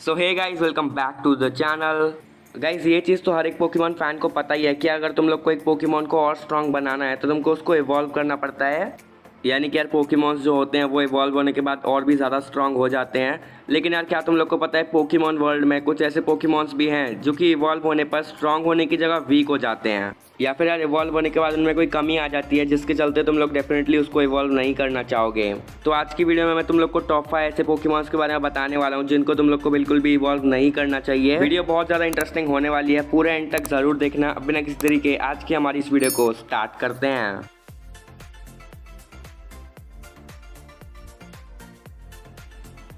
So hey guys, welcome back to the channel. Guys, ये चीज़ तो हर एक पोकेमॉन फैन को पता ही है कि अगर तुम लोग को एक पोकेमॉन को और स्ट्रांग बनाना है तो तुमको उसको इवॉल्व करना पड़ता है। यानी कि यार पोकेमॉन्स जो होते हैं वो इवॉल्व होने के बाद और भी ज़्यादा स्ट्रांग हो जाते हैं। लेकिन यार क्या तुम लोग को पता है पोकेमॉन वर्ल्ड में कुछ ऐसे पोकेमॉन्स भी हैं जो कि इवॉल्व होने पर स्ट्रांग होने की जगह वीक हो जाते हैं, या फिर यार इवॉल्व होने के बाद उनमें कोई कमी आ जाती है जिसके चलते तुम लोग डेफिनेटली उसको इवॉल्व नहीं करना चाहोगे। तो आज की वीडियो में मैं तुम लोग को टॉप 5 ऐसे पोकेमॉन्स के बारे में बताने वाला हूँ जिनको तुम लोग को बिल्कुल भी इवॉल्व नहीं करना चाहिए। वीडियो बहुत ज़्यादा इंटरेस्टिंग होने वाली है, पूरे एंड तक जरूर देखना। बिना किसी तरीके आज की हमारी इस वीडियो को स्टार्ट करते हैं।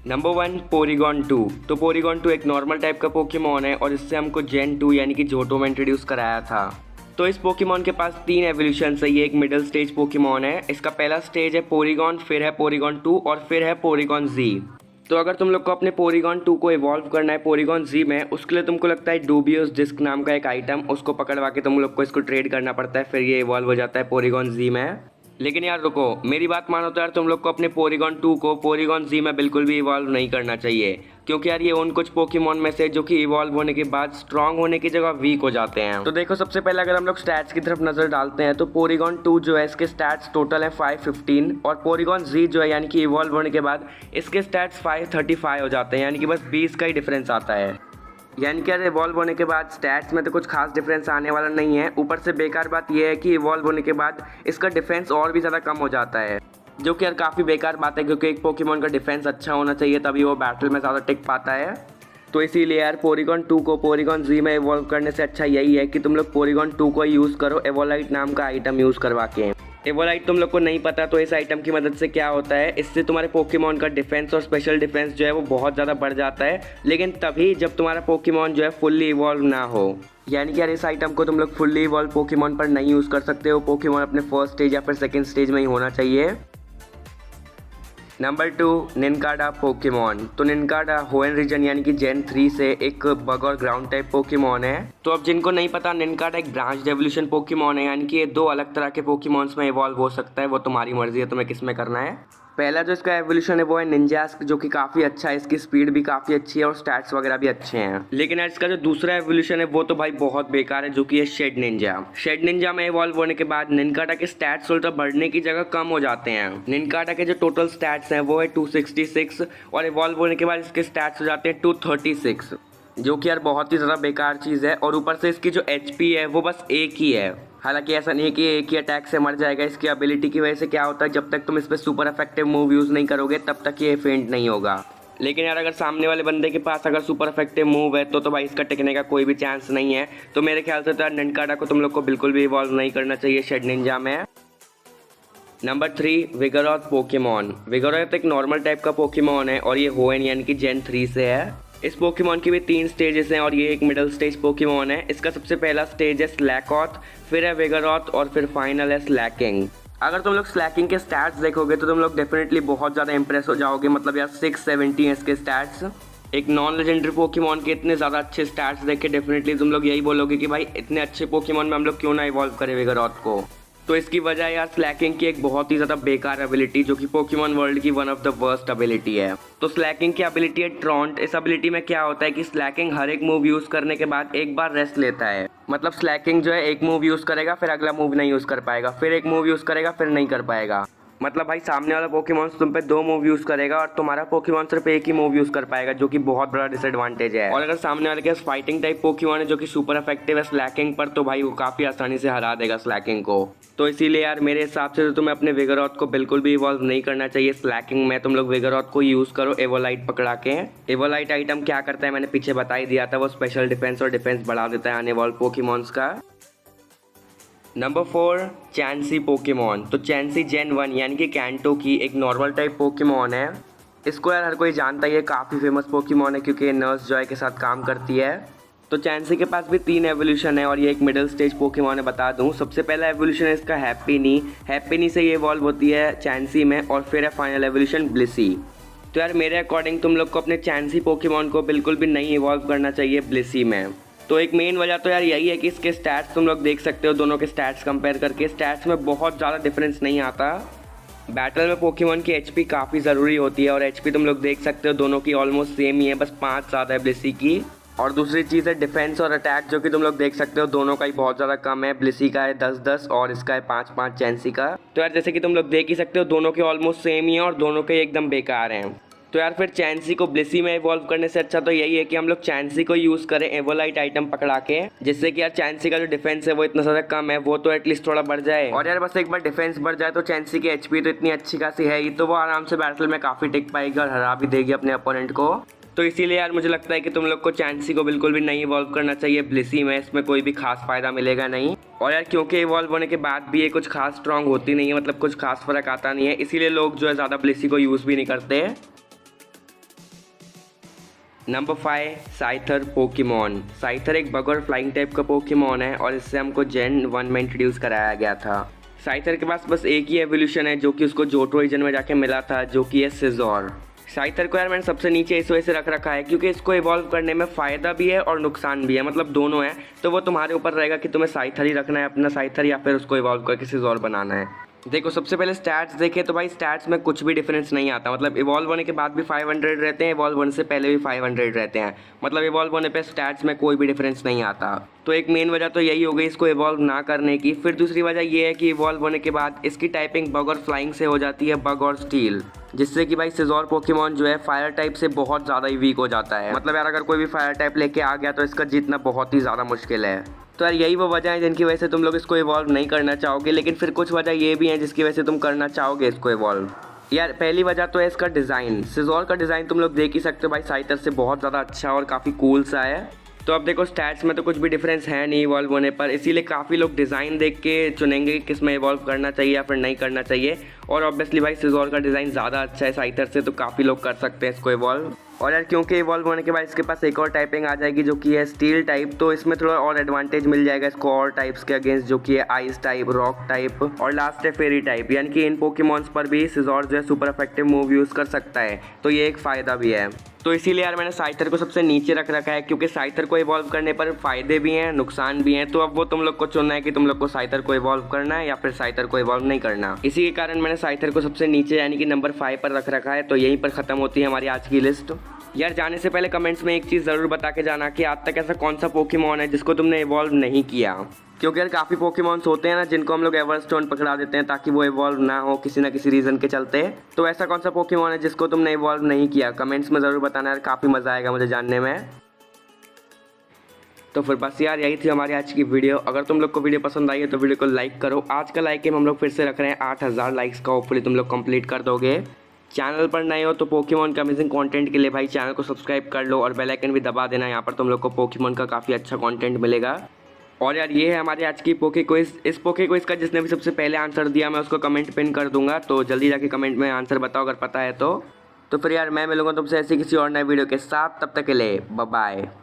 नंबर 1, पोरीगॉन 2। तो पोरीगॉन 2 एक नॉर्मल टाइप का पोकेमॉन है और इससे हमको जेन 2 यानी कि जोटो में इंट्रोड्यूस कराया था। तो इस पोकेमॉन के पास 3 एवोल्यूशन है। ये एक मिडिल स्टेज पोकेमॉन है। इसका पहला स्टेज है पोरीगॉन, फिर है पोरीगॉन 2 और फिर है पोरीगॉन जी। तो अगर तुम लोग को अपने पोरीगॉन 2 को इवॉल्व करना है पोरीगॉन जी में, उसके लिए तुमको लगता है डूबियस डिस्क नाम का एक आइटम, उसको पकड़वा के तुम लोग को इसको ट्रेड करना पड़ता है, फिर ये इवॉल्व हो जाता है पोरीगॉन जी में। लेकिन यार रुको, मेरी बात मानो तो यार तुम लोग को अपने पोरीगॉन 2 को पोरीगॉन जी में बिल्कुल भी इवॉल्व नहीं करना चाहिए, क्योंकि यार ये उन कुछ पोकेमॉन में से जो कि इवॉल्व होने के बाद स्ट्रांग होने की जगह वीक हो जाते हैं। तो देखो, सबसे पहले अगर हम लोग स्टैट्स की तरफ नजर डालते हैं तो पोरीगॉन 2 जो है इसके स्टैट्स टोटल है 515 और पोरीगॉन जी जो है यानी कि इवॉल्व होने के बाद इसके स्टैट्स 535 हो जाते हैं, यानी कि बस 20 का ही डिफरेंस आता है। यानी कि यार इवॉल्व होने के बाद स्टैट्स में तो कुछ खास डिफरेंस आने वाला नहीं है। ऊपर से बेकार बात यह है कि इवॉल्व होने के बाद इसका डिफेंस और भी ज़्यादा कम हो जाता है, जो कि यार काफ़ी बेकार बात है, क्योंकि एक पोकेमॉन का डिफेंस अच्छा होना चाहिए तभी वो बैटल में ज़्यादा टिक पाता है। तो इसीलिए यार पोरीगॉन 2 को पोरीगॉन जी में इवॉल्व करने से अच्छा यही है कि तुम लोग पोरीगॉन 2 को यूज़ करो एवोलाइट नाम का आइटम यूज़ करवा के। एवोलाइट तुम लोग को नहीं पता तो इस आइटम की मदद से क्या होता है, इससे तुम्हारे पोकेमॉन का डिफेंस और स्पेशल डिफेंस जो है वो बहुत ज़्यादा बढ़ जाता है, लेकिन तभी जब तुम्हारा पोकेमॉन जो है फुल्ली इवॉल्व ना हो। यानी कि यार इस आइटम को तुम लोग फुल्ली इवॉल्व पोकेमॉन पर नहीं यूज़ कर सकते हो। पोकेमॉन अपने फर्स्ट स्टेज या फिर सेकेंड स्टेज में ही होना चाहिए। Number 2, Nincada Pokemon. तो निनकाडा होएन रीजन यानी कि जेन 3 से एक बग और ग्राउंड टाइप पोकेमॉन है। तो अब जिनको नहीं पता, निनकाडा एक ब्रांच एवोल्यूशन पोकेमॉन है, यानी कि ये 2 अलग तरह के पोकेमॉन्स में इवॉल्व हो सकता है। वो तुम्हारी मर्जी है तुम्हें किस में करना है। पहला जो इसका एवोल्यूशन है वो है निंजास्क, जो कि काफ़ी अच्छा है, इसकी स्पीड भी काफ़ी अच्छी है और स्टैट्स वगैरह भी अच्छे हैं। लेकिन यार इसका जो दूसरा एवोल्यूशन है वो तो भाई बहुत बेकार है, जो कि है शेड निंजा। शेड निंजा में इवॉल्व होने के बाद निनकाडा के स्टैट्स उल्टा बढ़ने की जगह कम हो जाते हैं। निनकाडा के जो टोटल स्टैट्स हैं वो है 266 और इवॉल्व होने के बाद इसके स्टैट्स हो जाते हैं 236, जो कि यार बहुत ही ज़्यादा बेकार चीज़ है। और ऊपर से इसकी जो HP है वो बस 1 ही है। हालांकि ऐसा नहीं है कि एक ही अटैक से मर जाएगा। इसकी एबिलिटी की वजह से क्या होता है, जब तक तुम इस पर सुपर इफेक्टिव मूव यूज़ नहीं करोगे तब तक ये फेंट नहीं होगा। लेकिन यार अगर सामने वाले बंदे के पास अगर सुपर इफेक्टिव मूव है तो भाई इसका टिकने का कोई भी चांस नहीं है। तो मेरे ख्याल से तो यार निनकाडा को तुम लोग को बिल्कुल भी इवॉल्व नहीं करना चाहिए शेड निंजा में। Number 3, Vigoroth Pokemon. विगोरॉथ एक नॉर्मल टाइप का पोकेमॉन है और ये होएन यानी कि जेन 3 से है। इस पोकेमॉन की भी 3 स्टेजेस हैं और ये एक मिडिल स्टेज पोकेमॉन है। इसका सबसे पहला स्टेज है स्लैकॉथ, फिर है विगोरॉथ और फिर फाइनल है स्लैकिंग। अगर तुम लोग स्लैकिंग के स्टैट्स देखोगे तो तुम लोग डेफिनेटली बहुत ज़्यादा इंप्रेस हो जाओगे। मतलब यार 670 है इसके स्टैट्स। एक नॉन लेजेंडरी पोकेमॉन के इतने ज़्यादा अच्छे स्टैट्स देख के डेफिनेटली तुम लोग यही बोलोगे कि भाई इतने अच्छे पोकेमॉन में हम लोग क्यों ना इवॉल्व करें विगोरॉथ को। तो इसकी वजह यार स्लैकिंग की एक बहुत ही ज़्यादा बेकार एबिलिटी, जो कि पोकेमॉन वर्ल्ड की one of the worst ability है। तो स्लैकिंग की एबिलिटी है ट्रॉन्ट। इस एबिलिटी में क्या होता है कि स्लैकिंग हर एक मूव यूज़ करने के बाद एक बार रेस्ट लेता है। मतलब स्लैकिंग जो है एक मूव यूज़ करेगा, फिर अगला मूव नहीं यूज़ कर पाएगा, फिर एक मूव यूज़ करेगा, फिर नहीं कर पाएगा। मतलब भाई सामने वाला पोकेमॉन तुम पे 2 मूव यूज़ करेगा और तुम्हारा पोकेमॉन सिर्फ एक ही मूव यूज़ कर पाएगा, जो कि बहुत बड़ा डिसएडवांटेज है। और अगर सामने वाले के पास फाइटिंग टाइप पोकेमॉन है जो कि सुपर इफेक्टिव है स्लैकिंग पर, तो भाई वो काफ़ी आसानी से हरा देगा स्लैकिंग को। तो इसीलिए यार मेरे हिसाब से तो तुम्हें अपने विगोरॉथ को बिल्कुल भी इवॉल्व नहीं करना चाहिए स्लैकिंग में। तुम लोग विगोरॉथ को यूज़ करो एवोलाइट पकड़ा के। एवोलाइट आइटम क्या करता है मैंने पीछे बता ही दिया था, वो स्पेशल डिफेंस और डिफेंस बढ़ा देता है आने वाले पोकेमॉन्स का। Number 4, Chansey Pokemon. तो चैंसी जेन 1 यानी कि कैंटो की एक नॉर्मल टाइप पोकेमॉन है। इसको यार हर कोई जानता ही है, काफ़ी फेमस पोकेमॉन है क्योंकि ये नर्स जॉय के साथ काम करती है। तो चैंसी के पास भी 3 एवोल्यूशन है और ये एक मिडिल स्टेज पोकेमॉन है। बता दूं, सबसे पहला एवोल्यूशन है इसका हैप्पीनी। हैप्पीनी से ये इवॉल्व होती है चैंसी में और फिर है फाइनल एवोल्यूशन ब्लिसी। तो यार मेरे अकॉर्डिंग तुम लोग को अपने चैंसी पोकेमॉन को बिल्कुल भी नहीं इवॉल्व करना चाहिए ब्लिसी में। तो एक मेन वजह तो यार यही है कि इसके स्टैट्स तुम लोग देख सकते हो, दोनों के स्टैट्स कंपेयर करके स्टैट्स में बहुत ज़्यादा डिफरेंस नहीं आता। बैटल में पोकेमॉन की एचपी काफ़ी ज़रूरी होती है और एचपी तुम लोग देख सकते हो दोनों की ऑलमोस्ट सेम ही है, बस 5 ज़्यादा है ब्लिसी की। और दूसरी चीज़ है डिफेंस और अटैक, जो कि तुम लोग देख सकते हो दोनों का ही बहुत ज़्यादा कम है। ब्लिसी का है 10-10 और इसका है 5-5 चैंसी का। तो यार जैसे कि तुम लोग देख ही सकते हो दोनों के ऑलमोस्ट सेम ही है और दोनों के एकदम बेकार हैं। तो यार फिर चैंसी को ब्लिसी में इवॉल्व करने से अच्छा तो यही है कि हम लोग चैंसी को यूज़ करें एवोलाइट आइटम पकड़ा के, जिससे कि यार चैंसी का जो डिफेंस है वो इतना ज़्यादा कम है, वो तो एटलीस्ट थोड़ा बढ़ जाए। और यार बस एक बार डिफेंस बढ़ जाए तो चैंसी की एचपी तो इतनी अच्छी खासी है ही, तो वो आराम से बैटल में काफ़ी टिक पाएगी और हरा भी देगी अपने अपोनेंट को। तो इसीलिए यार मुझे लगता है कि तुम लोग को चैंसी को बिल्कुल भी नहीं इवॉल्व करना चाहिए ब्लिसी में, इसमें कोई भी खास फायदा मिलेगा नहीं। और यार क्योंकि इवॉल्व होने के बाद भी ये कुछ खास स्ट्रांग होती नहीं है, मतलब कुछ खास फर्क आता नहीं है, इसीलिए लोग जो है ज़्यादा ब्लिसी को यूज़ भी नहीं करते। Number 5 Scyther Pokemon. साइथर एक बग और फ्लाइंग टाइप का पोकेमॉन है और इससे हमको जेन 1 में इंट्रोड्यूस कराया गया था। साइथर के पास बस एक ही एवोल्यूशन है जो कि उसको जोटो रीजन में जाके मिला था, जो कि है सिजोर। साइथर को यार मैंने सबसे नीचे इस वजह से रख रखा है क्योंकि इसको इवॉल्व करने में फ़ायदा भी है और नुकसान भी है, मतलब दोनों है। तो वो तुम्हारे ऊपर रहेगा कि तुम्हें साइथर ही रखना है अपना साइथर या फिर उसको इवॉल्व करके सिजोर बनाना है। देखो सबसे पहले स्टैट्स देखें तो भाई स्टैट्स में कुछ भी डिफरेंस नहीं आता, मतलब इवॉल्व होने के बाद भी 500 रहते हैं, इवॉल्व होने से पहले भी 500 रहते हैं, मतलब इवॉल्व होने पे स्टैट्स में कोई भी डिफरेंस नहीं आता। तो एक मेन वजह तो यही हो गई इसको इवॉल्व ना करने की। फिर दूसरी वजह ये है कि इवॉल्व होने के बाद इसकी टाइपिंग बग और फ्लाइंग से हो जाती है बग और स्टील, जिससे कि भाई सिजोर पोकेमॉन जो है फायर टाइप से बहुत ज़्यादा ही वीक हो जाता है। मतलब यार अगर कोई भी फायर टाइप लेके आ गया तो इसका जीतना बहुत ही ज़्यादा मुश्किल है। तो यार यही वो वजह है जिनकी वजह से तुम लोग इसको इवॉल्व नहीं करना चाहोगे, लेकिन फिर कुछ वजह ये भी है जिसकी वजह से तुम करना चाहोगे इसको इवॉल्व। यार पहली वजह तो है इसका डिज़ाइन। सिजोर का डिज़ाइन तुम लोग देख ही सकते हो भाई, साइथर से बहुत ज़्यादा अच्छा और काफ़ी कूल सा है। तो अब देखो स्टैट्स में तो कुछ भी डिफरेंस है नहीं इवॉल्व होने पर, इसीलिए काफ़ी लोग डिज़ाइन देख के चुनेंगे कि किस में इवॉल्व करना चाहिए या फिर नहीं करना चाहिए। और ऑब्वियसली भाई सिजोर का डिज़ाइन ज़्यादा अच्छा है साइथर से, तो काफ़ी लोग कर सकते हैं इसको इवॉल्व। और यार क्योंकि इवॉल्व होने के बाद इसके पास एक और टाइपिंग आ जाएगी जो कि है स्टील टाइप, तो इसमें थोड़ा और एडवांटेज मिल जाएगा इसको और टाइप्स के अगेंस्ट, जो कि है आइस टाइप, रॉक टाइप और लास्ट है फेरी टाइप। यानी कि इन पोकेमॉन्स पर भी सिजोर जो है सुपर इफेक्टिव मूव यूज़ कर सकता है, तो ये एक फ़ायदा भी है। तो इसीलिए यार मैंने साइथर को सबसे नीचे रख रखा है, क्योंकि साइथर को इवॉल्व करने पर फ़ायदे भी हैं नुकसान भी हैं। तो अब वो तुम लोग को चुनना है कि तुम लोग को साइथर को इवॉल्व करना है या फिर साइथर को इवॉल्व नहीं करना। इसी के कारण मैंने साइथर को सबसे नीचे यानी कि नंबर 5 पर रख रखा है। तो यहीं पर ख़त्म होती है हमारी आज की लिस्ट। यार जाने से पहले कमेंट्स में एक चीज़ ज़रूर बता के जाना कि आज तक ऐसा कौन सा पोकेमॉन है जिसको तुमने इवॉल्व नहीं किया, क्योंकि यार काफ़ी पोकेमॉन्स होते हैं ना जिनको हम लोग एवरस्टोन पकड़ा देते हैं ताकि वो इवॉल्व ना हो किसी ना किसी रीज़न के चलते। तो ऐसा कौन सा पोकेमॉन है जिसको तुमने इवॉल्व नहीं किया, कमेंट्स में ज़रूर बताना यार, काफ़ी मज़ा आएगा मुझे जानने में। तो फिर बस यार यही थी हमारी आज की वीडियो। अगर तुम लोग को वीडियो पसंद आई है तो वीडियो को लाइक करो। आज का लाइक एम हम लोग फिर से रख रहे हैं 8000 लाइक्स का, होपफुली तुम लोग कंप्लीट कर दोगे। चैनल पर नए हो तो पोकेमॉन का अमेजिंग कंटेंट के लिए भाई चैनल को सब्सक्राइब कर लो और बेल आइकन भी दबा देना, यहाँ पर तुम लोग को पोकेमॉन का काफ़ी अच्छा कंटेंट मिलेगा। और यार ये है हमारे आज की पोके क्विज। इस पोके क्विज का जिसने भी सबसे पहले आंसर दिया मैं उसको कमेंट पिन कर दूंगा, तो जल्दी जाके कमेंट में आंसर बताओ अगर पता है तो फिर यार मैं मिलूंगा तुमसे ऐसी किसी और नए वीडियो के साथ। तब तक के लिए बाय बाय।